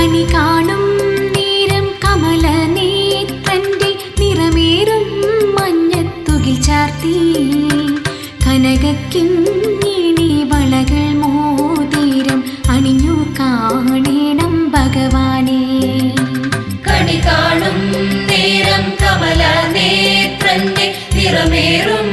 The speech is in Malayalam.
കണി കാണും നേരം കമലനേത്രന്റെ നിറമേറും മഞ്ഞത്തുകിൽ ചാർത്തി കനകക്കിങ്ങിണി വളകൾ മോതിരം അണിഞ്ഞു കാണേണം ഭഗവാനെ. കണി കാണും നേരം കമലനേത്രന്റെ നിറമേറും